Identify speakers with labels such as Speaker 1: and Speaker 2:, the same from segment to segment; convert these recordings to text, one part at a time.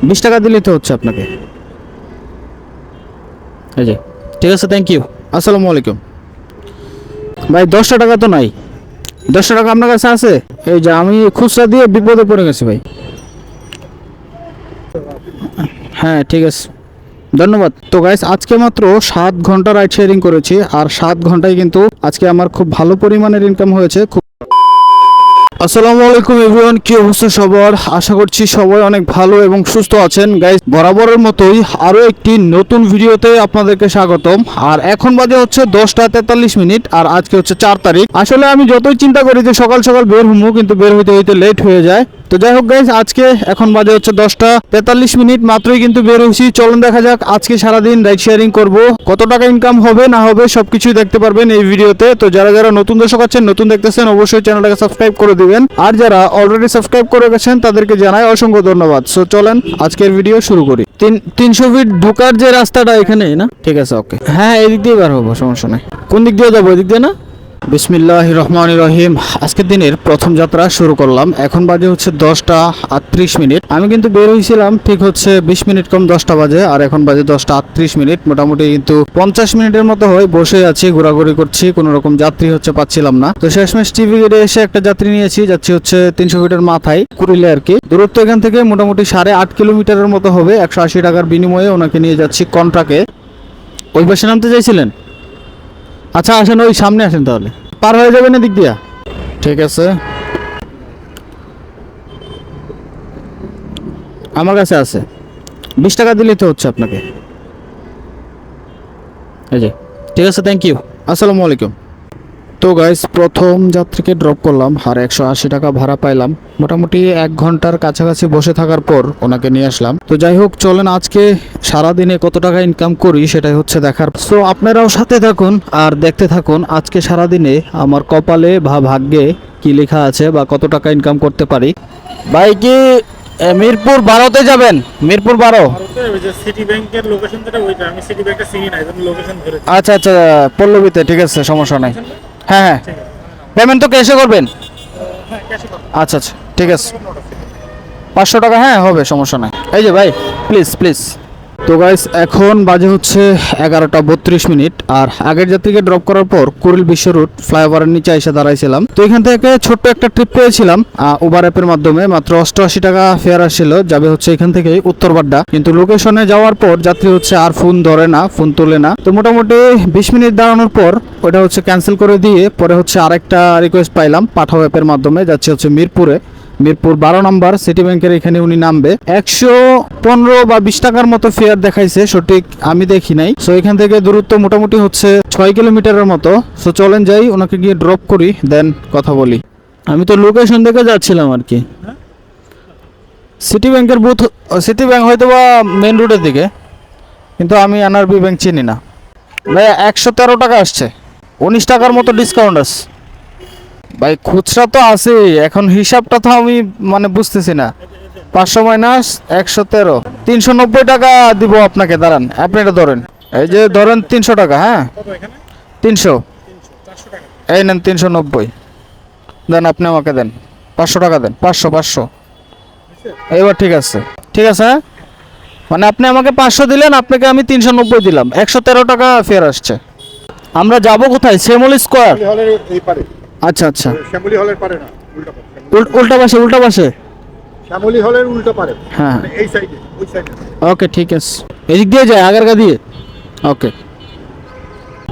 Speaker 1: 20 টাকা দিলেই তো হচ্ছে আপনাকে। এই যে ঠিক আছে, থ্যাংক ইউ। আসসালামু আলাইকুম। ভাই 10টা টাকা তো নাই। 10টা টাকা আপনার কাছে আছে? এই যে আমি খুচরা দিয়ে বিপদে পড়ে গেছি ভাই। হ্যাঁ ঠিক আছে, ধন্যবাদ। তো গাইস আজকে মাত্র 7 ঘন্টা রাইড শেয়ারিং করেছি, আর 7 ঘন্টায় কিন্তু আজকে আমার খুব ভালো পরিমাণের ইনকাম হয়েছে। আসসালামু আলাইকুম এভরিওয়ান, কি অবস্থা সবার? আশা করছি সবাই অনেক ভালো এবং সুস্থ আছেন। গাইস বরাবরের মতোই আরো একটি নতুন ভিডিওতে আপনাদেরকে স্বাগতম। আর এখন বাজে হচ্ছে 10টা 43 মিনিট, আর আজকে হচ্ছে 4 তারিখ। আসলে আমি যতই চিন্তা করি যে সকাল সকাল বের হবো, কিন্তু বের হইতে হইতে লেট হয়ে যায়। তো যাই হোক গাইস, আজকে এখন বাজে হচ্ছে 10টা 43 মিনিট, মাত্রই কিন্তু বের হয়েছি। চলুন দেখা যাক আজকে সারাদিন রাইড শেয়ারিং করব, কত টাকা ইনকাম হবে না হবে সবকিছুই দেখতে পারবেন এই ভিডিওতে। তো যারা যারা নতুন দর্শক আছেন, নতুন দেখতেছেন, অবশ্যই চ্যানেলটাকে সাবস্ক্রাইব করে দিবেন। আর যারা অলরেডি সাবস্ক্রাইব করে গেছেন তাদেরকে জানাই অসংখ্য ধন্যবাদ। সো চলেন আজকের ভিডিও শুরু করি। 300 ফিট ঢোকার যে রাস্তাটা এখানে না? ঠিক আছে, ওকে। হ্যাঁ এদিক দিয়ে বার হবো, সমস্যা নাই। কোন দিক দিয়ে যাবো? এদিক দিয়ে না? বিসমিল্লাহির রহমানির রহিম। আজকের দিনের প্রথম যাত্রা শুরু করলাম। এখন বাজে হচ্ছে 10টা 38 মিনিট। আমি কিন্তু বের হয়েছিলাম ঠিক হচ্ছে 20 মিনিট কম 10টা বাজে, আর এখন বাজে 10টা 38 মিনিট। মোটামুটি কিন্তু 50 মিনিটের মতো হয় বসে আছি, ঘোরাঘুরি করছি, কোনো রকম যাত্রী হচ্ছে পাচ্ছিলাম না। তো শেষমেশ টিভি গেটে এসে একটা যাত্রী নিয়েছি, যাচ্ছি হচ্ছে 300 ফিটের মাথায় কুড়িলে আর কি। দূরত্ব এখান থেকে মোটামুটি 8.5 কিলোমিটারের মতো হবে। 180 টাকার বিনিময়ে ওনাকে নিয়ে যাচ্ছি কন্ট্রাকে। ওই পাশে নামতে চাইছিলেন? আচ্ছা আসেন, ওই সামনে আসেন, তাহলে পার হয়ে যাবেন এদিক দিয়া। ঠিক আছে, আমার কাছে আছে। 20 টাকা দিলেই তো হচ্ছে আপনাকে। এই যে ঠিক আছে, থ্যাংক ইউ। আসসালামু আলাইকুম। তো গাইস প্রথম যাত্রীকে ড্রপ করলাম, আর 180 টাকা ভাড়া পাইলাম। মোটামুটি 1 ঘন্টার কাছাকাছি বসে থাকার পর ওনাকে নিয়ে আসলাম। তো যাই হোক, চলেন আজকে সারাদিনে কত টাকা ইনকাম করি সেটাই হচ্ছে দেখার। সো আপনারাও সাথে থাকুন আর দেখতে থাকুন আজকে সারাদিনে আমার কপালে বা ভাগ্যে কি লেখা আছে, বা কত টাকা ইনকাম করতে পারি। ভাই কি মিরপুর 12তে যাবেন? মিরপুর 12?
Speaker 2: সিটি ব্যাংকের লোকেশন যেটা ওইটা, আমি সিটি ব্যাংকটা চিনি না, এজন্য লোকেশন ধরে।
Speaker 1: আচ্ছা আচ্ছা, পল্লবীতে। ঠিক আছে, সমস্যা নাই। হ্যাঁ হ্যাঁ, পেমেন্ট তো ক্যাশে করবেন? আচ্ছা আচ্ছা ঠিক আছে, 500 টাকা। হ্যাঁ হবে, সমস্যা নাই। এই যে ভাই, প্লিজ প্লিজ। তো গাইস এখন বাজে হচ্ছে 11টা 32 মিনিট, আর আগের যাত্রীকে ড্রপ করার পর কুড়িল বিশ্ব রুট ফ্লাইওভারের নিচে এসে দাঁড়াইছিলাম। তো এখান থেকে ছোট্ট একটা ট্রিপ পেয়েছিলাম উবার অ্যাপের মাধ্যমে। মাত্র 88 টাকা ফেয়ার আসছিল, যাবে হচ্ছে এখান থেকে উত্তরবাড্ডা। কিন্তু লোকেশনে যাওয়ার পর যাত্রী হচ্ছে আর ফোন ধরে না, ফোন তোলে না। তো মোটামুটি 20 মিনিট দাঁড়ানোর পর ওটা হচ্ছে ক্যান্সেল করে দিয়ে পরে হচ্ছে আরেকটা রিকোয়েস্ট পাইলাম পাঠাও অ্যাপের মাধ্যমে। যাচ্ছে হচ্ছে মিরপুরে, মিরপুর 12 নম্বর সিটি ব্যাংকের এখানে উনি নামবে। 115 বা 20 টাকার মতো ফেয়ার দেখাইছে, সঠিক আমি দেখি নাই। সো এখান থেকে দূরত্ব মোটামুটি হচ্ছে 6 কিলোমিটারের মতো। সো চলেন যাই, ওনাকে গিয়ে ড্রপ করি, দেন কথা বলি। আমি তো লোকেশন দেখে যাচ্ছিলাম আর কি। সিটি ব্যাংকের বুথ, সিটি ব্যাংক হয়তো বা মেন রোডের দিকে, কিন্তু আমি এনআরবি ব্যাংক চিনি না। ভাই 113 টাকা আসছে, 19 টাকার মতো ডিসকাউন্ট আছে। ভাই খুচরা তো আছে, এখন হিসাবটা তো আমি মানে বুঝতেছি না। 500 মাইনাস 113, 390 টাকা দিব আপনাকে। দাঁড়ান, আপনি এটা ধরেন, এই যে ধরেন 300 টাকা। হ্যাঁ 300, এই নেন 390 দেন। আপনি আমাকে দেন 500 টাকা দেন। 500 এবার ঠিক আছে, ঠিক আছে। হ্যাঁ মানে আপনি আমাকে 500 দিলেন, আপনাকে আমি 390 দিলাম। 113 টাকা ফেয়ার আসছে। আমরা যাব কোথায়? শ্যামলী স্কোয়ার। আচ্ছা আচ্ছা,
Speaker 2: শ্যামলী হলের পারে না,
Speaker 1: উল্টা পাশে, উল্টা পাশে।
Speaker 2: শ্যামলী হলের উল্টো পারে।
Speaker 1: হ্যাঁ
Speaker 2: এই সাইডে, ওই সাইডে।
Speaker 1: ওকে ঠিক আছে, এদিক দিয়ে যায়, আগারগা দিয়ে। ওকে।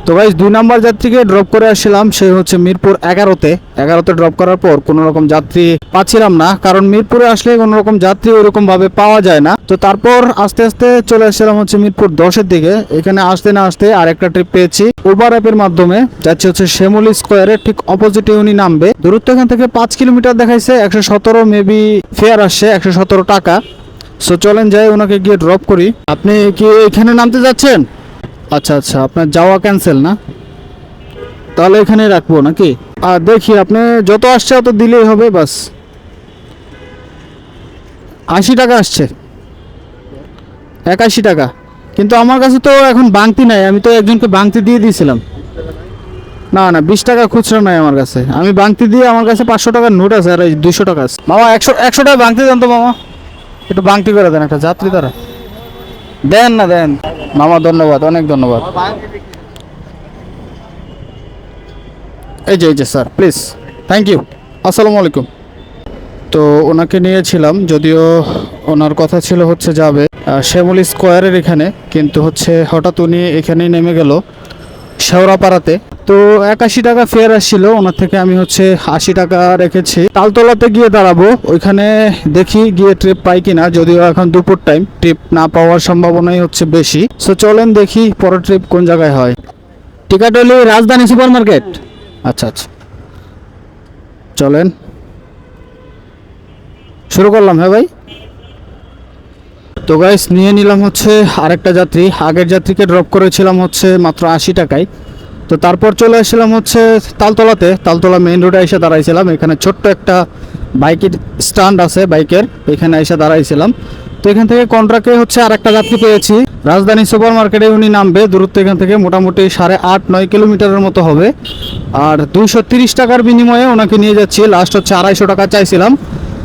Speaker 1: তো গাইস 2 নাম্বার যাত্রীকে ড্রপ করে আসছিলাম, সে হচ্ছে মিরপুর 11তে ড্রপ করার পর কোনো রকম যাত্রী পাচ্ছিলাম না, কারণ মিরপুরে আসলে কোনো রকম যাত্রী ওইরকম ভাবে পাওয়া যায় না। তো তারপর আস্তে আস্তে চলে আসছিলাম হচ্ছে মিরপুর 10-এর দিকে। এখানে আসতে না আসতে আরেকটা ট্রিপ পেয়েছি উবার অ্যাপের মাধ্যমে। যাচ্ছে হচ্ছে শ্যামলী স্কোয়ারের ঠিক অপোজিটে উনি নামবে। দূরত্ব এখান থেকে 5 কিলোমিটার দেখাইছে। 117 মেবি ফেয়ার আসছে, 117 টাকা। সো চলেন যাই, ওনাকে গিয়ে ড্রপ করি। আপনি কি এখানে নামতে যাচ্ছেন? আচ্ছা আচ্ছা, আপনার যাওয়া ক্যান্সেল না? তাহলে এখানে রাখবো নাকি? আর দেখি আপনি যত আসছে অত দিলেই হবে, বাস। 80 টাকা আসছে, 81 টাকা। কিন্তু আমার কাছে তো এখন বাংতি নাই, আমি তো একজনকে বাংতি দিয়ে দিয়েছিলাম। না না, 20 টাকা খুচরা নাই আমার কাছে। আমি বাংতি দিয়ে, আমার কাছে 500 টাকার নোট আছে আর 200 টাকা আছে। মামা 100 টাকা বাংতি দেন তো মামা। একটু বাংটি করে দেন একটা যাত্রী দ্বারা দেন না দেন মামা ধন্যবাদ অনেক ধন্যবাদ এই যে স্যার প্লিজ থ্যাংক ইউ আসসালামু আলাইকুম তো ওনাকে নিয়েছিলাম যদিও ওনার কথা ছিল হচ্ছে যাবে শ্যামলী স্কোয়ারের এখানে কিন্তু হচ্ছে হঠাৎ উনি এখানেই নেমে গেল শেওড়াপাড়াতে তো 81 টাকা ফেয়ার আসছিল ওনার থেকে আমি হচ্ছে 80 টাকা রেখেছি তালতলাতে গিয়ে দাঁড়াবো ওইখানে দেখি গিয়ে ট্রিপ পাই কিনা যদিও এখন দুপুর টাইম ট্রিপ না পাওয়ার সম্ভাবনাই হচ্ছে বেশি সো চলেন দেখি পরের ট্রিপ কোন জায়গায় হয় টিকাটলি রাজধানী সুপার মার্কেট আচ্ছা আচ্ছা চলেন শুরু করলাম হ্যাঁ ভাই তো গাইস নিয়ে নিলাম হচ্ছে আরেকটা যাত্রী আগের যাত্রীকে ড্রপ করেছিলাম হচ্ছে মাত্র 80 টাকায় তো তারপর চলে আসলাম হচ্ছে তালতলা মেইন রোডে এসে দাঁড়াইছিলাম এখানে ছোট্ট একটা বাইকের স্ট্যান্ড আছে বাইকের এখানে এসে দাঁড়াইছিলাম তো এখান থেকে কন্ট্রাক্টে হচ্ছে আরেকটা যাত্রী পেয়েছি রাজধানী সুপার মার্কেটে উনি নামবে দূরত্ব এখান থেকে মোটামুটি 8.5-9 কিলোমিটারের মতো হবে আর 230 টাকার বিনিময়ে ওনাকে নিয়ে যাচ্ছি লাস্ট হচ্ছে 250 টাকা চাইছিলাম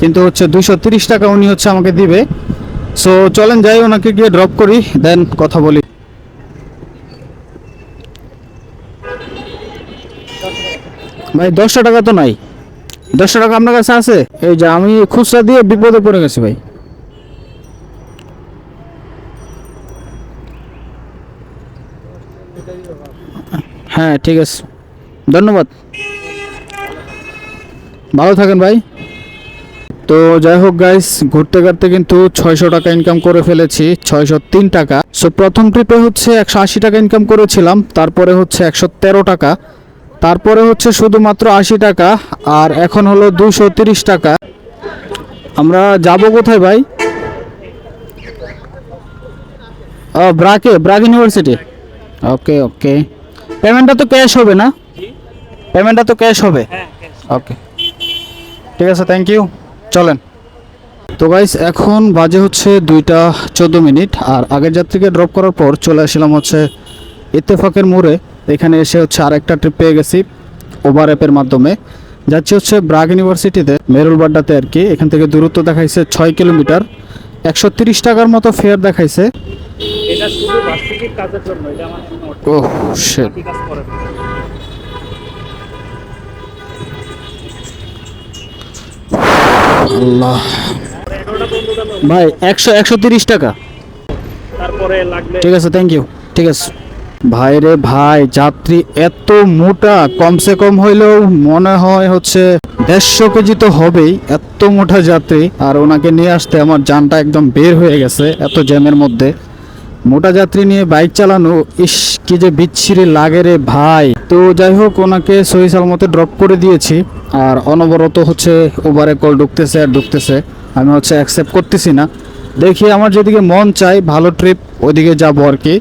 Speaker 1: কিন্তু হচ্ছে 230 টাকা উনি হচ্ছে আমাকে দিবে সো চলেন যাই ওনাকে গিয়ে ড্রপ করি দেন কথা বলি ভাই 10 টাকা তো নাই 10 টাকা আপনার কাছে আছে এই যে আমি খুচরা দিয়ে বিপদে পড়ে গেছি ভাই হ্যাঁ ঠিক আছে ধন্যবাদ ভালো থাকেন ভাই তো যাই হোক গাইস ঘুরতে ঘুরতে কিন্তু 600 টাকা ইনকাম করে ফেলেছি 603 টাকা সো প্রথম ট্রিপে হচ্ছে 180 টাকা ইনকাম করেছিলাম তারপরে হচ্ছে 113 টাকা তারপরে হচ্ছে শুধুমাত্র 80 টাকা আর এখন হলো 230 টাকা আমরা যাব কোথায় ভাই ব্রাক ইউনিভার্সিটি ওকে ওকে পেমেন্টটা তো ক্যাশ হবে না পেমেন্টটা তো ক্যাশ হবে ওকে ঠিক আছে থ্যাংক ইউ চলেন তো গাইস এখন বাজে হচ্ছে 2:14 আর আগের যাত্রীকে ড্রপ করার পর চলে আসলাম হচ্ছে ইত্তেফাকের মোড়ে এখানে এসে হচ্ছে আরেকটা ট্রিপ পেয়ে গেছি ওভার অ্যাপের মাধ্যমে যাচ্ছি হচ্ছে ব্রাক ইউনিভার্সিটিতে মেরুলবাড্ডাতে আর কি এখান থেকে দূরত্ব দেখাইছে 6 কিলোমিটার 130 টাকার মতো ফেয়ার দেখাইছে
Speaker 2: এটা শুধু ভার্সিটির কাজের জন্য এটা আমার নোট
Speaker 1: ওহ শিট
Speaker 2: কাজ করে
Speaker 1: আল্লাহ
Speaker 2: 11টা বন্ধু গেল
Speaker 1: ভাই 130 টাকা
Speaker 2: তারপরে লাগলে
Speaker 1: ঠিক আছে থ্যাংক ইউ ঠিক আছে ভাই রে ভাই যাত্রী এত মোটা কমসে কম হইলেও মনে হয় হচ্ছে 150 কেজি তো হবেই এত মোটা যাত্রী আর ওনাকে নিয়ে আসতে আমার জানটা একদম বের হয়ে গেছে এত জ্যামের মধ্যে মোটা যাত্রী নিয়ে বাইক চালানো ইস কি যে বিচ্ছিরি লাগে রে ভাই তো যাই হোক ওনাকে সহি সালামতে ড্রপ করে দিয়েছি আর অনবরত হচ্ছে ওভারে কল ঢুকতেছে আর ঢুকতেছে আমি হচ্ছে অ্যাকসেপ্ট করতেছি না দেখি আমার যেদিকে মন চাই ভালো ট্রিপ ওইদিকে যাবো আর কি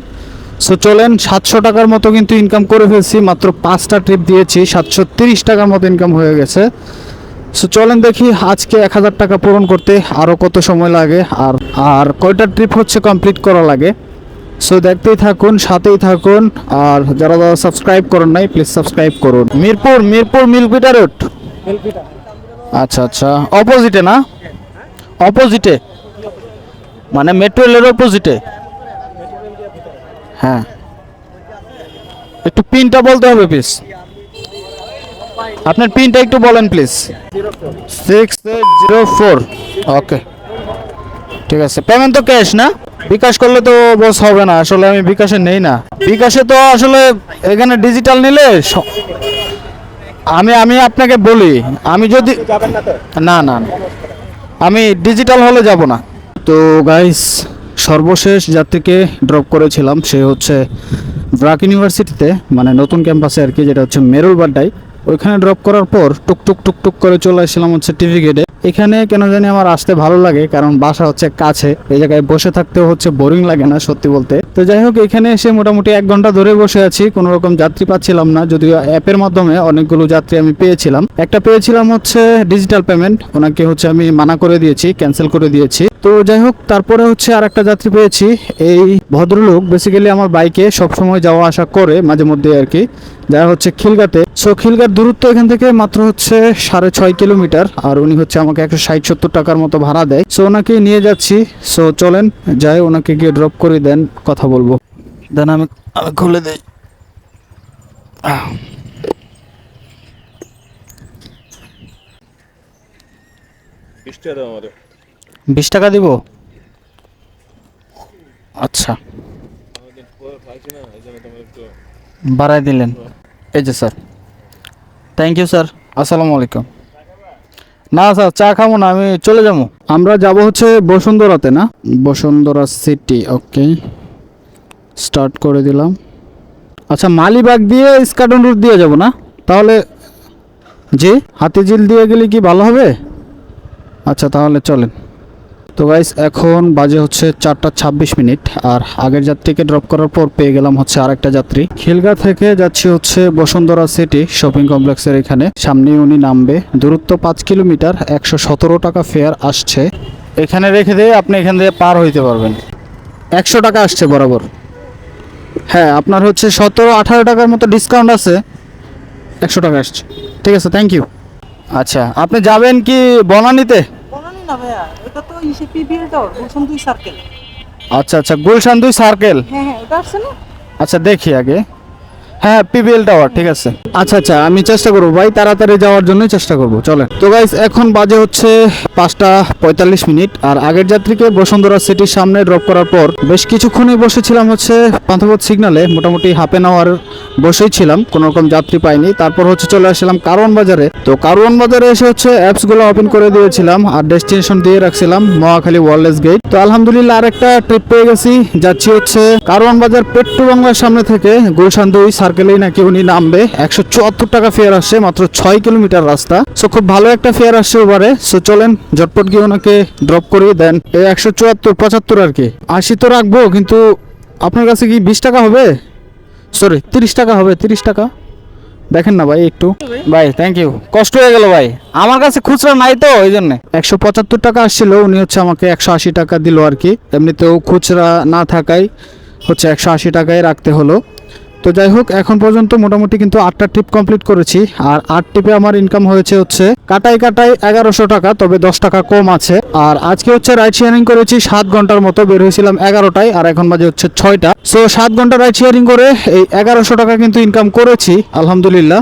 Speaker 1: সো চলেন 700 টাকার মতো কিন্তু ইনকাম করে ফেলছি মাত্র 5টা ট্রিপ দিয়েছি 730 টাকার মতো ইনকাম হয়ে গেছে সো চলেন দেখি আজকে 1000 টাকা পূরণ করতে আরও কত সময় লাগে আর কয়টা ট্রিপ হচ্ছে কমপ্লিট করা লাগে সো দেখতেই থাকুন সাথেই থাকুন আর যারা যারা সাবস্ক্রাইব করেন নাই প্লিজ সাবস্ক্রাইব করুন মিরপুর মিল্কভিটা রোড আচ্ছা আচ্ছা অপোজিটে না অপোজিটে মানে মেট্রো রেলের অপোজিটে হ্যাঁ একটু পিনটা বলতে হবে প্লিজ আপনার পিনটা একটু বলেন প্লিজ 6804 ওকে ঠিক আছে পেমেন্ট তো ক্যাশ না বিকাশ করলে তো বস হবে না আসলে আমি বিকাশে নেই না বিকাশে তো আসলে এখানে ডিজিটাল নিলে আমি আপনাকে বলি আমি যদি না না না আমি ডিজিটাল হলে যাব না তো গাইস সর্বশেষ যাত্রীকে ড্রপ করেছিলাম সে হচ্ছে ব্রাক ইউনিভার্সিটিতে মানে নতুন ক্যাম্পাসে আর কি যেটা হচ্ছে মেরুলবাড্ডায় ওইখানে ড্রপ করার পর টুকটুক করে চলে আসলাম হচ্ছে টিভি গেটে এখানে কেন জানি আমার আসতে ভালো লাগে কারণ বাসা হচ্ছে কাছে এই জায়গায় বসে থাকতেও হচ্ছে বোরিং লাগে না সত্যি বলতে তো যাই হোক এখানে এসে মোটামুটি 1 ঘন্টা ধরে বসে আছি কোনো রকম যাত্রী পাচ্ছিলাম না যদিও অ্যাপের মাধ্যমে অনেকগুলো যাত্রী আমি পেয়েছিলাম একটা পেয়েছিলাম হচ্ছে ডিজিটাল পেমেন্ট ওনাকে হচ্ছে আমি মানা করে দিয়েছি ক্যান্সেল করে দিয়েছি তো যাই হোক, তারপরে হচ্ছে আর একটা যাত্রী পেয়েছি। এই ভদ্রলোক বেসিক্যালি আমার বাইকে সবসময় যাওয়া আসা করে মাঝে মধ্যে আর কি, যা হচ্ছে খিলগাতে। সো খিলগার দূরত্ব এখান থেকে মাত্র হচ্ছে 6.5 কিলোমিটার, আর উনি হচ্ছে আমাকে 160-70 টাকার মতো ভাড়া দেয়। সো ওনাকে নিয়ে যাচ্ছি। সো চলেন যাই, ওনাকে গিয়ে ড্রপ করে দেন, কথা বলবো। দেন আমি খুলে দেই। 20 টাকা দিব? আচ্ছা, বাড়াই দিলেন। এই যে স্যার, থ্যাংক ইউ স্যার, আসসালামু আলাইকুম। না স্যার, চা খাবো না, আমি চলে যাবো। আমরা যাব হচ্ছে বসুন্ধরাতে, না বসুন্ধরা সিটি। ওকে, স্টার্ট করে দিলাম। আচ্ছা, মালিবাগ দিয়ে ইস্কাটন রুট দিয়ে যাব না তাহলে? জি, হাতিঝিল দিয়ে গেলে কি ভালো হবে? আচ্ছা, তাহলে চলেন। তো গাইস, এখন বাজে হচ্ছে 4:26, আর আগের যাত্রীকে ড্রপ করার পর পেয়ে গেলাম হচ্ছে আরেকটা যাত্রী। খিলগা থেকে যাচ্ছি হচ্ছে বসুন্ধরা সিটি শপিং কমপ্লেক্সের এখানে, সামনে উনি নামবে। দূরত্ব 5 কিলোমিটার, 117 টাকা ফেয়ার আসছে। এখানে রেখে দিয়ে আপনি এখান দিয়ে পার হইতে পারবেন। 100 টাকা আসছে বরাবর। হ্যাঁ, আপনার হচ্ছে 17-18 টাকার মতো ডিসকাউন্ট আছে, 100 টাকা আসছে। ঠিক আছে, থ্যাংক ইউ। আচ্ছা, আপনি যাবেন কি বনানীতে?
Speaker 3: বনানী না ভাইয়া, এটা তো ইসে পিবিএল টাওয়ার, গুলশান 2 সার্কেল।
Speaker 1: আচ্ছা আচ্ছা, গুলশান 2 সার্কেল।
Speaker 3: হ্যাঁ হ্যাঁ, এটা আসছে না?
Speaker 1: আচ্ছা, দেখি আগে। হ্যাঁ, পিবিএল টাওয়ার, ঠিক আছে। আচ্ছা আচ্ছা, আমি চেষ্টা করবো ভাই, তাড়াতাড়ি যাওয়ার জন্যই চেষ্টা করবো। চলেন। তো গাইস, এখন বাজে হচ্ছে 5:45, আর আগের যাত্রীকে বসুন্ধরা সিটির সামনে ড্রপ করার পর বেশ কিছুক্ষণই বসেছিলাম হচ্ছে পান্থপথ সিগনালে, মোটামুটি হাফ এন আওয়ার বসেই ছিলাম, কোনো রকম যাত্রী পাইনি। তারপর হচ্ছে চলে আসলাম কারওয়ান বাজারে। তো কারওয়ান বাজারে এসে হচ্ছে অ্যাপসগুলো ওপেন করে দিয়েছিলাম, আর ডেস্টিনেশন দিয়ে রাখছিলাম মহাখালী ওয়ারলেস গেট। তো আলহামদুলিল্লাহ আরেকটা ট্রিপ পেয়ে গেছি। যাচ্ছি হচ্ছে কারওয়ান বাজার পেট্রো বাংলার সামনে থেকে গুলশান 2 সার্কেলেই নাকি উনি নামবে। 174 টাকা ফেয়ার আসছে, মাত্র 6 কিলোমিটার রাস্তা। সো খুব ভালো একটা ফেয়ার আসছে ওভারে। সো চলেন ঝটপট গিয়ে ওনাকে ড্রপ করিয়ে দেন। এই 174-75 আর কি 80 তো রাখবো, কিন্তু আপনার কাছে কি 20 টাকা হবে? সরি, 30 টাকা হবে। 30 টাকা দেখেন না ভাই একটু। ভাই থ্যাংক ইউ, কষ্ট হয়ে গেল ভাই, আমার কাছে খুচরা নাই তো ওই জন্য। 175 টাকা আসছিল, উনি হচ্ছে আমাকে 180 টাকা দিল আর কি। এমনিতেও খুচরা না থাকায় হচ্ছে 180 টাকায় রাখতে হলো। তো যাই হোক, এখন পর্যন্ত মোটামুটি কিন্তু 8টা ট্রিপ কমপ্লিট করেছি, আর 8 ট্রিপে আমার ইনকাম হয়েছে হচ্ছে কাটাই 1100 টাকা, তবে 10 টাকা কম আছে। আর আজকে হচ্ছে রাইড শেয়ারিং করেছি 7 ঘন্টার মতো, বের হয়েছিলাম 11টায়, আর এখন বাজে হচ্ছে 6টা। সো 7 ঘন্টা রাইড শেয়ারিং করে এই 1100 টাকা কিন্তু ইনকাম করেছি আলহামদুলিল্লাহ।